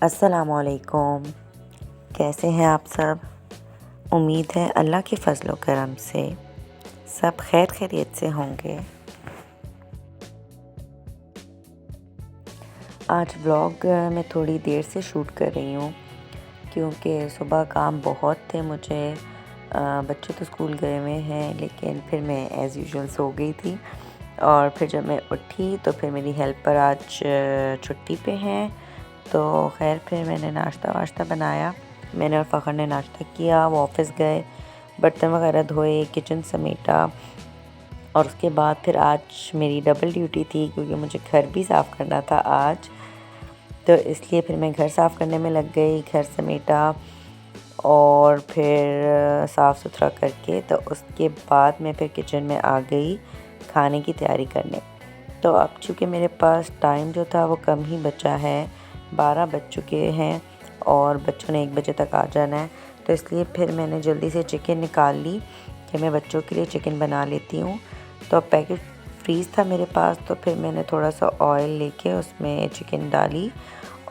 अस्सलामुअलैकुम। कैसे हैं आप सब? उम्मीद है अल्लाह के फजल व करम से सब खैर खैरियत से होंगे। आज व्लॉग मैं थोड़ी देर से शूट कर रही हूँ क्योंकि सुबह काम बहुत थे मुझे। बच्चे तो स्कूल गए हुए हैं, लेकिन फिर मैं एज़ यूजुअल सो गई थी। और फिर जब मैं उठी तो फिर मेरी हेल्पर आज छुट्टी पे हैं। तो खैर फिर मैंने नाश्ता वाश्ता बनाया। मैंने और फ़खर ने नाश्ता किया, वो ऑफ़िस गए, बर्तन वगैरह धोए, किचन समेटा। और उसके बाद फिर आज मेरी डबल ड्यूटी थी क्योंकि मुझे घर भी साफ़ करना था आज। तो इसलिए फिर मैं घर साफ़ करने में लग गई, घर समेटा और फिर साफ़ सुथरा करके तो उसके बाद मैं फिर किचन में आ गई खाने की तैयारी करने। तो अब चूँकि मेरे पास टाइम जो था वो कम ही बचा है, 12 बज चुके हैं और बच्चों ने 1 बजे तक आ जाना है। तो इसलिए फिर मैंने जल्दी से चिकन निकाल ली कि मैं बच्चों के लिए चिकन बना लेती हूँ। तो अब पैकेट फ्रीज़ था मेरे पास, तो फिर मैंने थोड़ा सा ऑयल लेके उसमें चिकन डाली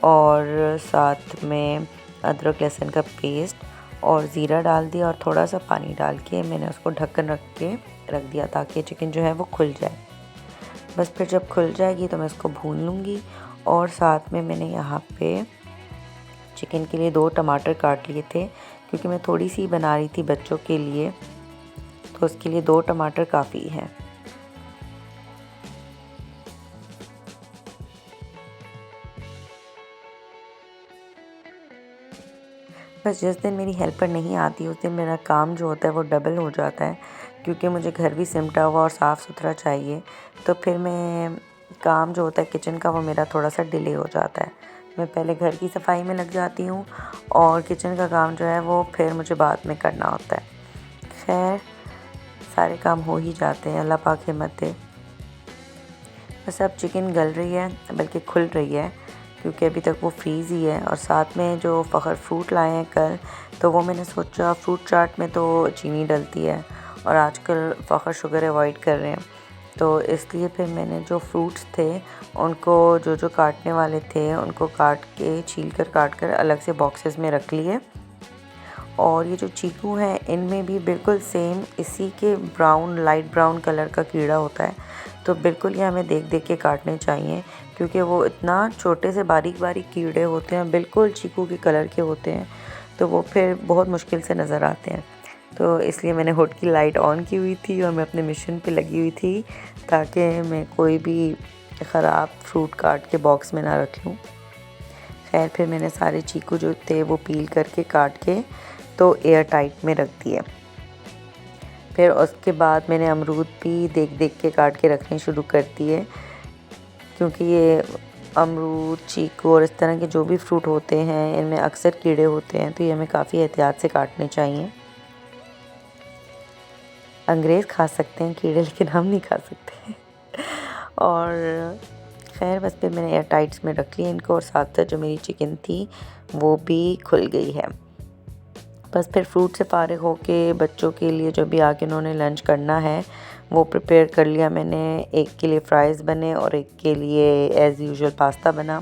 और साथ में अदरक लहसुन का पेस्ट और ज़ीरा डाल दिया और थोड़ा सा पानी डाल के मैंने उसको ढक्कन रख दिया ताकि चिकन जो है वो खुल जाए। बस फिर जब खुल जाएगी तो मैं इसको भून लूँगी। और साथ में मैंने यहाँ पे चिकन के लिए 2 टमाटर काट लिए थे क्योंकि मैं थोड़ी सी बना रही थी बच्चों के लिए, तो उसके लिए 2 टमाटर काफ़ी हैं। बस जिस दिन मेरी हेल्पर नहीं आती उस दिन मेरा काम जो होता है वो डबल हो जाता है क्योंकि मुझे घर भी सिमटा हुआ और साफ़ सुथरा चाहिए। तो फिर मैं काम जो होता है किचन का वो मेरा थोड़ा सा डिले हो जाता है। मैं पहले घर की सफाई में लग जाती हूँ और किचन का काम जो है वो फिर मुझे बाद में करना होता है। खैर सारे काम हो ही जाते हैं, अल्लाह पाक हिम्मत दे। बस अब चिकन गल रही है, बल्कि खुल रही है क्योंकि अभी तक वो फ्रीज़ ही है। और साथ में जो फ़खर फ्रूट लाए हैं कल, तो वो मैंने सोचा फ्रूट चाट में तो चीनी डलती है और आजकल फ़खर शुगर अवॉइड कर रहे हैं। तो इसलिए फिर मैंने जो फ्रूट्स थे उनको जो काटने वाले थे उनको छील कर काट कर अलग से बॉक्सेस में रख लिए। और ये जो चीकू हैं इनमें भी बिल्कुल सेम इसी के लाइट ब्राउन कलर का कीड़ा होता है। तो बिल्कुल ये हमें देख देख के काटने चाहिए क्योंकि वो इतना छोटे से बारीक बारीक कीड़े होते हैं, बिल्कुल चीकू के कलर के होते हैं। तो वो फिर बहुत मुश्किल से नज़र आते हैं। तो इसलिए मैंने हुड की लाइट ऑन की हुई थी और मैं अपने मिशन पे लगी हुई थी ताकि मैं कोई भी ख़राब फ्रूट काट के बॉक्स में ना रख लूँ। खैर फिर मैंने सारे चीकू जो थे वो पील करके काट के तो एयर टाइट में रख दिए। फिर उसके बाद मैंने अमरूद भी देख देख के काट के रखने शुरू कर दिए क्योंकि ये अमरूद, चीकू और इस तरह के जो भी फ्रूट होते हैं इनमें अक्सर कीड़े होते हैं, तो ये हमें काफ़ी एहतियात से काटने चाहिए। अंग्रेज़ खा सकते हैं कीड़े, लेकिन हम नहीं खा सकते। और खैर बस फिर मैंने एयर टाइट्स में रख लिया इनको और साथ साथ जो मेरी चिकन थी वो भी खुल गई है। बस फिर फ्रूट से फ़ारिग होके बच्चों के लिए जो भी आके उन्होंने लंच करना है वो प्रिपेयर कर लिया मैंने। एक के लिए फ़्राइज़ बने और एक के लिए एज़ यूजुअल पास्ता बना।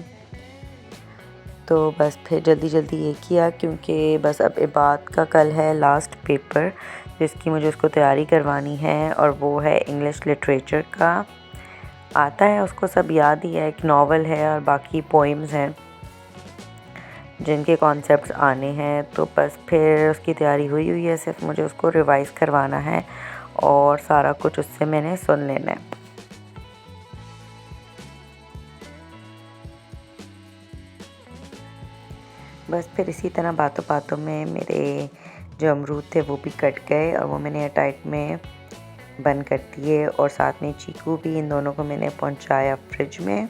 तो बस फिर जल्दी जल्दी ये किया क्योंकि बस अब इबाद का कल है लास्ट पेपर जिसकी मुझे उसको तैयारी करवानी है और वो है इंग्लिश लिटरेचर का। आता है उसको सब याद ही है, एक नावल है और बाकी पोइम्स हैं जिनके कॉन्सेप्ट्स आने हैं। तो बस फिर उसकी तैयारी हुई है, सिर्फ मुझे उसको रिवाइज़ करवाना है और सारा कुछ उससे मैंने सुन लेना है। बस फिर इसी तरह बातों बातों में मेरे जो अमरूद थे वो भी कट गए और वो मैंने एयर टाइट में बंद कर दिए। और साथ में चीकू भी, इन दोनों को मैंने पहुंचाया फ्रिज में।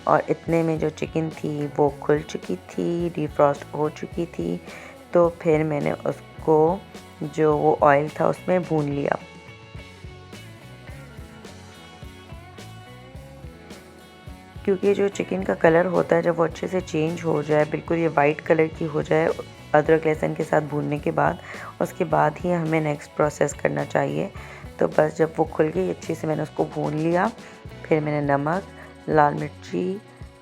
और इतने में जो चिकन थी वो खुल चुकी थी, डिफ्रॉस्ट हो चुकी थी। तो फिर मैंने उसको जो वो ऑयल था उसमें भून लिया। क्योंकि जो चिकन का कलर होता है जब वो अच्छे से चेंज हो जाए, बिल्कुल ये वाइट कलर की हो जाए अदरक लहसुन के साथ भूनने के बाद, उसके बाद ही हमें नेक्स्ट प्रोसेस करना चाहिए। तो बस जब वो खुल गई अच्छे से मैंने उसको भून लिया। फिर मैंने नमक, लाल मिर्ची,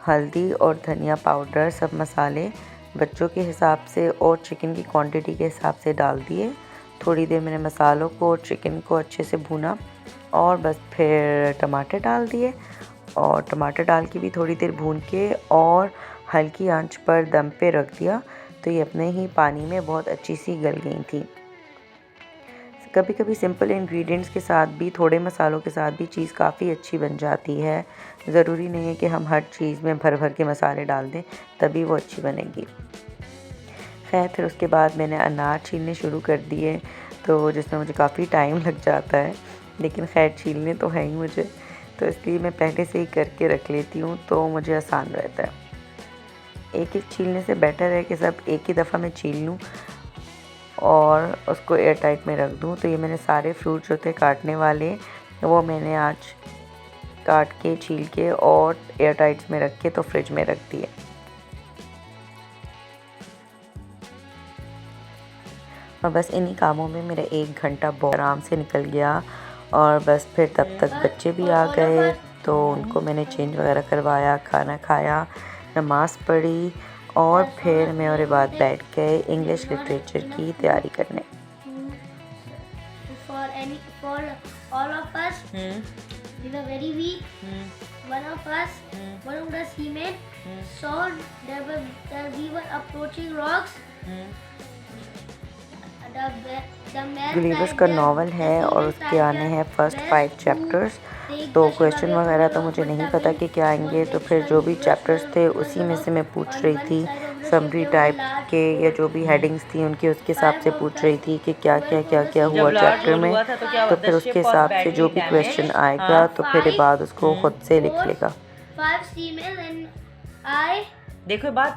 हल्दी और धनिया पाउडर, सब मसाले बच्चों के हिसाब से और चिकन की क्वांटिटी के हिसाब से डाल दिए। थोड़ी देर मैंने मसालों को और चिकन को अच्छे से भूना और बस फिर टमाटर डाल दिए और टमाटर डाल के भी थोड़ी देर भून के और हल्की आंच पर दम पे रख दिया। तो ये अपने ही पानी में बहुत अच्छी सी गल गई थी। कभी कभी सिंपल इंग्रेडिएंट्स के साथ भी, थोड़े मसालों के साथ भी चीज़ काफ़ी अच्छी बन जाती है। ज़रूरी नहीं है कि हम हर चीज़ में भर भर के मसाले डाल दें तभी वो अच्छी बनेगी। खैर फिर उसके बाद मैंने अनार छीलने शुरू कर दिए, तो जिसमें मुझे काफ़ी टाइम लग जाता है, लेकिन खैर छीलने तो है ही मुझे, तो इसलिए मैं पहले से ही करके रख लेती हूँ तो मुझे आसान रहता है। एक एक छीलने से बेटर है कि सब एक ही दफ़ा मैं छील लूँ और उसको एयर टाइट में रख दूँ। तो ये मैंने सारे फ्रूट जो थे काटने वाले, वो मैंने आज काट के छील के और एयर टाइट्स में रख के तो फ्रिज में रख दिए। और बस इन्हीं कामों में मेरा 1 घंटा बहुत आराम से निकल गया। और बस फिर तब तक बच्चे भी आ गए, तो उनको मैंने चेंज वगैरह करवाया, खाना खाया, नमाज़ पढ़ी और फिर मैं और बाद बैठ गए इंग्लिश लिटरेचर की तैयारी करने। For all of us, we were very weak. One of us, one of the seamen, saw that we were approaching rocks. Believers का नावल है और उसके आने हैं फर्स्ट 5 चैप्टर्स। तो क्वेश्चन वगैरह तो मुझे नहीं पता कि क्या आएंगे, तो फिर जो भी चैप्टर्स थे उसी में से मैं पूछ रही थी, समरी टाइप के या जो भी हेडिंग्स थी उनके उसके हिसाब से पूछ रही थी कि क्या हुआ चैप्टर में। तो फिर उसके हिसाब से जो भी क्वेश्चन आएगा तो फिर बाद उसको खुद से लिख लेगा। देखो बात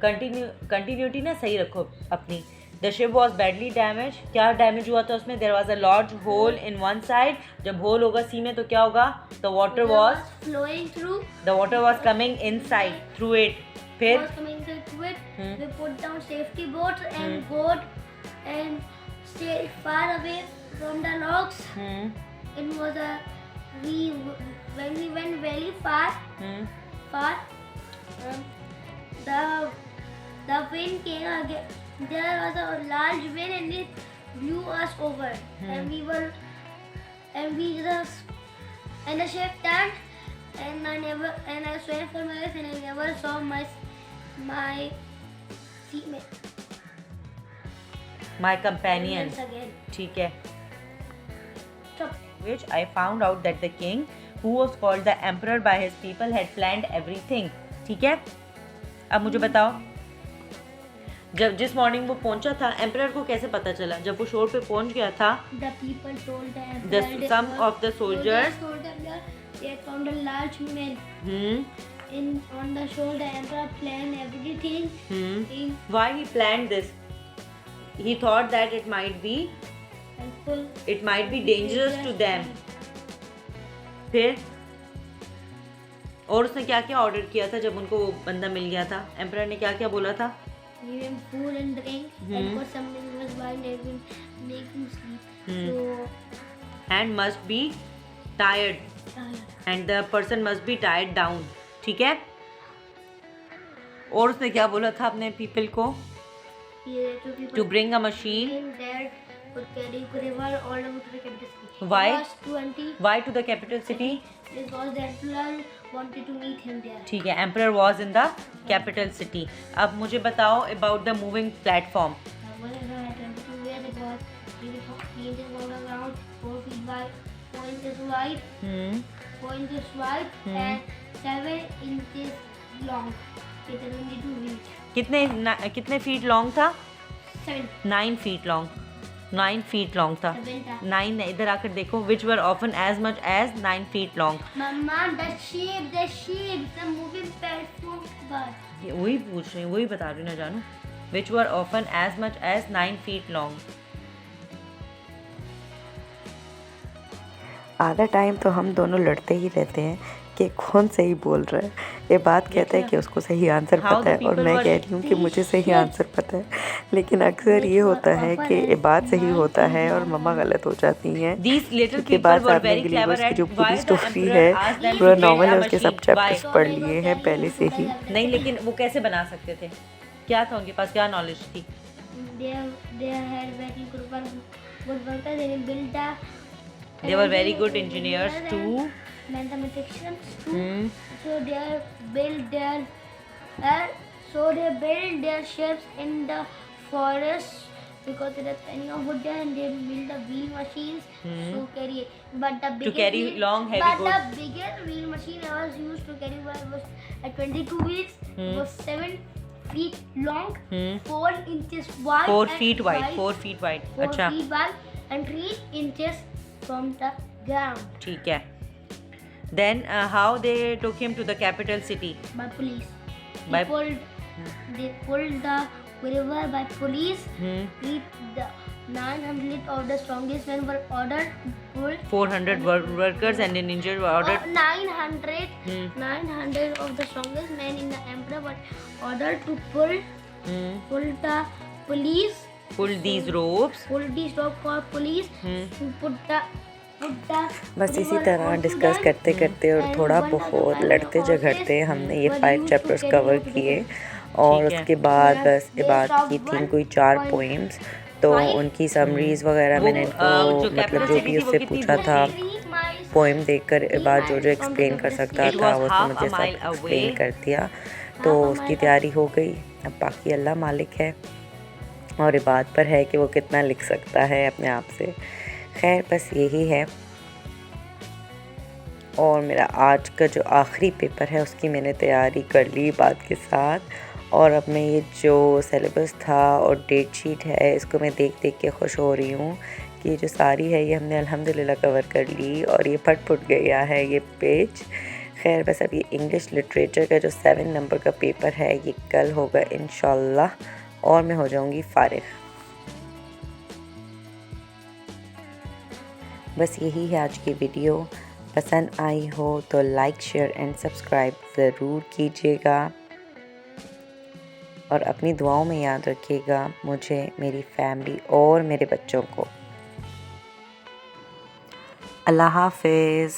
कंटिन्यूटी ना सही रखो अपनी। The ship was badly damaged. क्या डैमेज हुआ था उसमें? There was a large hole in one side. जब होल होगा सी में तो क्या होगा? The water was flowing through. The water was coming inside through it. फिर was coming through it. We put down safety boats and boat and stay far away from the rocks. It was when we went very far. The wind came again. There was a large wind and it blew us over. And the ship turned and I swam for my life and I never saw my seamen. My companion. Again. ठीक है. Stop. Which I found out that the king, who was called the emperor by his people, had planned everything. ठीक है. अब मुझे बताओ, जब जिस morning वो पहुंचा था, एम्परर को कैसे पता चला? जब वो शोर पे पहुंच गया था, The people told the emperor. some of the soldiers told them that they had found a large man. On the shore, the emperor planned everything. Why he planned this? He thought that it might be Helpful. It might be dangerous to them. फिर और उसने क्या क्या order किया था जब उनको वो बंदा मिल गया था? एम्परर ने क्या क्या बोला था? Give him food and drink and put something in his while make him sleep. So And must be tired. And the person must be tied down. ठीक है? और उसने क्या बोला था अपने people को? To bring a machine. Could carry river all over to the capital city. Why? Why to the capital city? Because the emperor wanted to meet him there. ठीक है, emperor was in the capital city. अब मुझे बताओ about the moving platform. Where it was, it was around 4 feet wide, 4 inches wide, 4 inches wide, and 7 inches long. It is only to reach. कितने feet long था? 7. 9 feet long. 9 feet long था. 9 नहीं, इधर आकर देखो. Which were often as much as 9 feet long. Mama, the shape, the moving platform. वही पूछ रही हूँ, वही बता रही हूँ ना जानू. Which were often as much as 9 feet long. आधा टाइम तो हम दोनों लड़ते ही रहते हैं कि कौन सही बोल रहा है। ये बात कहता है कि उसको सही आंसर How पता है the और people मैं were- कह रही हूँ कि मुझे सही आंसर पता है, लेकिन अक्सर ये होता है कि ये बात सही होता है और मम्मा गलत हो जाती हैं। These little क्योंकि people बाद were साथ में very clever गिलीवर्स की at जो पूरी why the स्टोरी emperor है, asked them पूरा to build नॉवल a है, उसके सब machine. Chapters Why? पढ़ लिए हैं पहले से ही। नहीं, लेकिन वो कैसे बना सकते थे? क्या था उनके पास, क्या नॉलेज थी? They had very good workers. They built the. They were very good engineers too. Mathematicians too. Hmm. So they built their ships in the forest because there is plenty of wood there, and they built the wheel machines to carry it. But the biggest carry wheel, long, heavy but goods. the biggest wheel machine I was used to carry was at 22 wheels. It was 7 feet long, 4 inches wide. 4 and feet wide. 4 feet wide. 4 अच्छा, feet wide and 3 inches from the ground. ठीक है. Then how they took him to the capital city? By police. By- They pulled the river by police. Hmm. The 900 of the strongest men were ordered to pull. 400 workers and an injured were ordered. 900. Hmm. 900 of the strongest men in the emperor were ordered to pull the police. Pull these ropes. Pull these rope for police to put the बस इसी तरह discuss करते करते और थोड़ा बहुत लड़ते झगड़ते हमने ये 5 चैप्टर्स कवर किए। और ठीक है। उसके बाद बस ये बात की थी कोई 4 पोइम्स, तो उनकी समरीज वगैरह वो, मैंने इनको जो मतलब capital जो city भी थी, वो उससे कितनी पूछा दूर था थी? पोइम देखकर बाद जो एक्सप्लेन कर सकता It था was उसने half मुझे a सब mile एक्सप्लेन away. कर दिया। तो उसकी तैयारी हो गई, अब बाकी अल्लाह मालिक है और ये बात पर है कि वो कितना लिख सकता है अपने आप से। खैर बस यही है। और मेरा आज का जो आखिरी पेपर है उसकी मैंने तैयारी कर ली बात के साथ, और अब मैं ये जो सिलेबस था और डेट शीट है इसको मैं देख देख के खुश हो रही हूँ कि ये जो सारी है ये हमने अल्हम्दुलिल्लाह कवर कर ली और ये फट गया है ये पेज। खैर बस अब ये इंग्लिश लिटरेचर का जो 7 नंबर का पेपर है ये कल होगा इंशाल्लाह और मैं हो जाऊँगी फारिग। बस यही है आज की वीडियो। पसंद आई हो तो लाइक शेयर एंड सब्सक्राइब ज़रूर कीजिएगा और अपनी दुआओं में याद रखिएगा मुझे, मेरी फैमिली और मेरे बच्चों को। अल्लाह हाफ़िज़।